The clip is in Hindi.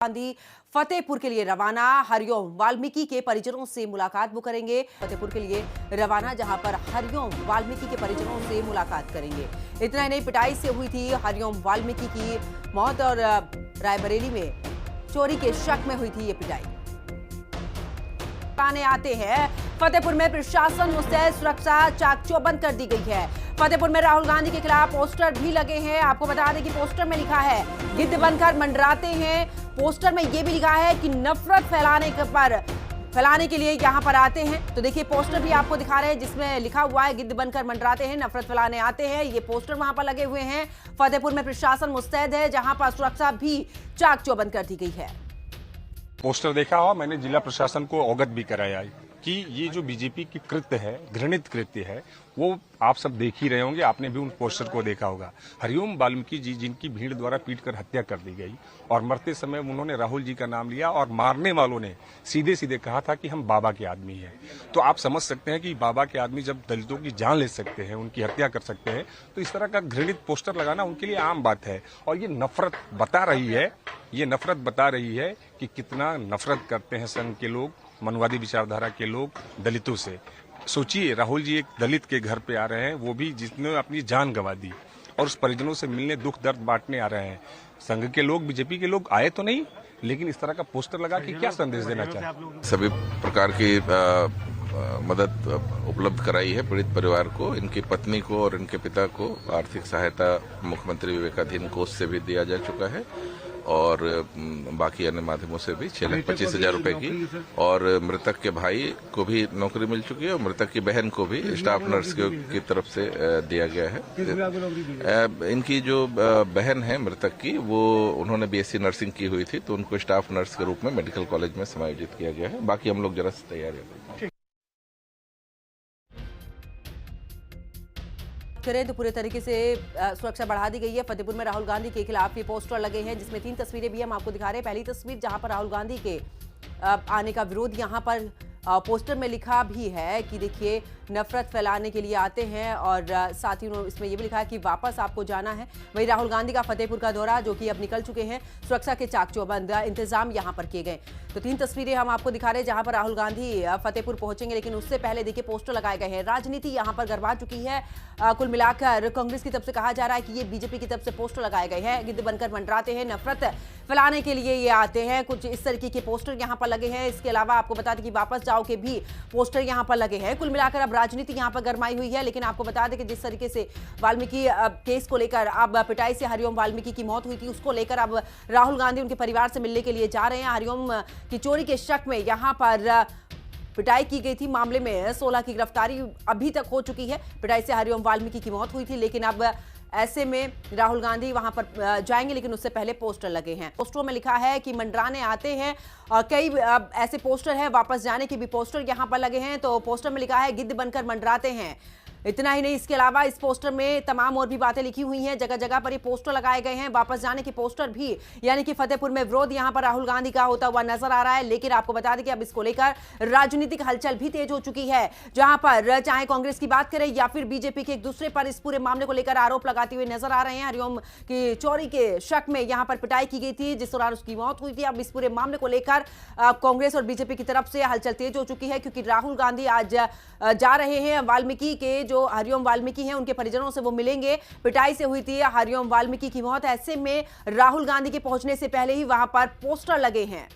गांधी फतेहपुर के लिए रवाना। हरिओम वाल्मीकि के परिजनों से मुलाकात वो करेंगे। फतेहपुर के लिए रवाना, जहां पर हरिओम वाल्मीकि के परिजनों से मुलाकात करेंगे। इतना ही नहीं, पिटाई से हुई थी हरिओम वाल्मीकि की मौत और रायबरेली में चोरी के शक में हुई थी ये पिटाई। आने आते हैं, फतेहपुर में प्रशासन मुस्तैद, सुरक्षा चाक चौबंद कर दी गई है। फतेहपुर में राहुल गांधी के खिलाफ पोस्टर भी लगे हैं। आपको बता दें कि पोस्टर में लिखा है गिद्ध बनकर मंडराते हैं। पोस्टर में यह भी लिखा है कि नफरत फैलाने के लिए यहां पर आते हैं। तो देखिए, पोस्टर भी आपको दिखा रहे हैं जिसमें लिखा हुआ है गिद्ध बनकर मंडराते हैं, नफरत फैलाने आते हैं। ये पोस्टर वहां पर लगे हुए हैं। फतेहपुर में प्रशासन मुस्तैद है, जहां पर सुरक्षा भी चाक चौबंद कर दी गई है। पोस्टर देखा हो, मैंने जिला प्रशासन को अवगत भी कराया कि ये जो बीजेपी की कृत्य है, घृणित कृत्य है, वो आप सब देख ही रहे होंगे। आपने भी उन पोस्टर को देखा होगा। हरिओम वाल्मीकि जी, जिनकी भीड़ द्वारा पीटकर हत्या कर दी गई और मरते समय उन्होंने राहुल जी का नाम लिया और मारने वालों ने सीधे सीधे कहा था कि हम बाबा के आदमी हैं। तो आप समझ सकते हैं कि बाबा के आदमी जब दलितों की जान ले सकते हैं, उनकी हत्या कर सकते हैं, तो इस तरह का घृणित पोस्टर लगाना उनके लिए आम बात है। और ये नफरत बता रही है कि कितना नफरत करते हैं संघ के लोग, मनवादी विचारधारा के लोग दलितों से। सोचिए, राहुल जी एक दलित के घर पे आ रहे हैं, वो भी जिसने अपनी जान गंवा दी, और उस परिजनों से मिलने, दुख दर्द बांटने आ रहे हैं। संघ के लोग, बीजेपी के लोग आए तो नहीं, लेकिन इस तरह का पोस्टर लगा के क्या संदेश देना चाहते? सभी प्रकार की मदद उपलब्ध कराई है पीड़ित परिवार को। इनकी पत्नी को और इनके पिता को आर्थिक सहायता मुख्यमंत्री विवेकाधीन कोष से भी दिया जा चुका है, और बाकी अन्य माध्यमों से भी 6,25,000 रुपए की। और मृतक के भाई को भी नौकरी मिल चुकी है, और मृतक की बहन को भी स्टाफ नर्स की तरफ से दिया गया है। इनकी जो बहन है मृतक की, वो उन्होंने बीएससी नर्सिंग की हुई थी, तो उनको स्टाफ नर्स के रूप में मेडिकल कॉलेज में समायोजित किया गया है। बाकी हम लोग जरा से तैयार हैं। करें तो पूरे तरीके से सुरक्षा बढ़ा दी गई है। फतेहपुर में राहुल गांधी के खिलाफ ये पोस्टर लगे हैं, जिसमें 3 तस्वीरें भी हम आपको दिखा रहे हैं। पहली तस्वीर जहां पर राहुल गांधी के आने का विरोध यहां पर पोस्टर में लिखा भी है कि देखिए, नफरत फैलाने के लिए आते हैं, और साथ ही इसमें यह भी लिखा है कि वापस आपको जाना है। वहीं राहुल गांधी का फतेहपुर का दौरा, जो कि अब निकल चुके हैं, सुरक्षा के चाक चौबंद इंतजाम यहां पर किए गए। तो 3 तस्वीरें हम आपको दिखा रहे हैं जहां पर राहुल गांधी फतेहपुर पहुंचेंगे, लेकिन उससे पहले देखिए पोस्टर लगाए गए हैं। राजनीति यहां पर गरमा चुकी है। कुल मिलाकर कांग्रेस की तरफ से कहा जा रहा है कि ये बीजेपी की तरफ से पोस्टर लगाए गए हैं। गिद्ध बनकर मंडराते हैं, नफरत फैलाने के लिए ये आते हैं। कुछ इस तरीके के पोस्टर यहां पर लगे हैं। इसके अलावा आपको बता दें कि वापस जाओ के भी पोस्टर यहां पर लगे हैं। कुल मिलाकर अब राजनीति यहां पर गरमाई हुई है। लेकिन आपको बता दें कि जिस तरीके से वाल्मीकि केस को लेकर, अब पिटाई से हरिओम वाल्मीकि की मौत हुई थी, उसको लेकर अब राहुल गांधी उनके परिवार से मिलने के लिए जा रहे हैं। हरिओम की चोरी के शक में यहां पर पिटाई की गई थी। मामले में 16 की गिरफ्तारी अभी तक हो चुकी है। पिटाई से हरिओम वाल्मीकि की मौत हुई थी, लेकिन अब ऐसे में राहुल गांधी वहां पर जाएंगे, लेकिन उससे पहले पोस्टर लगे हैं। पोस्टरों में लिखा है कि मंडराने आते हैं, और कई ऐसे पोस्टर हैं, वापस जाने के भी पोस्टर यहां पर लगे हैं। तो पोस्टर में लिखा है गिद्ध बनकर मंडराते हैं। इतना ही नहीं, इसके अलावा इस पोस्टर में तमाम और भी बातें लिखी हुई हैं। जगह जगह पर ये पोस्टर लगाए गए हैं, वापस जाने के पोस्टर भी, यानी कि फतेहपुर में विरोध यहां पर राहुल गांधी का होता हुआ नजर आ रहा है। लेकिन आपको बता दें कि अब इसको लेकर राजनीतिक हलचल भी तेज हो चुकी है, जहां पर चाहे कांग्रेस की बात करें या फिर बीजेपी के एक दूसरे पर इस पूरे मामले को लेकर आरोप लगाते हुए नजर आ रहे हैं। हरिओम की चोरी के शक में यहां पर पिटाई की गई थी, जिस दौरान उसकी मौत हुई थी। अब इस पूरे मामले को लेकर कांग्रेस और बीजेपी की तरफ से हलचल तेज हो चुकी है, क्योंकि राहुल गांधी आज जा रहे हैं वाल्मीकि के, जो हरिओम वाल्मीकि हैं, उनके परिजनों से वो मिलेंगे। पिटाई से हुई थी हरिओम वाल्मीकि की मौत। ऐसे में राहुल गांधी के पहुंचने से पहले ही वहां पर पोस्टर लगे हैं।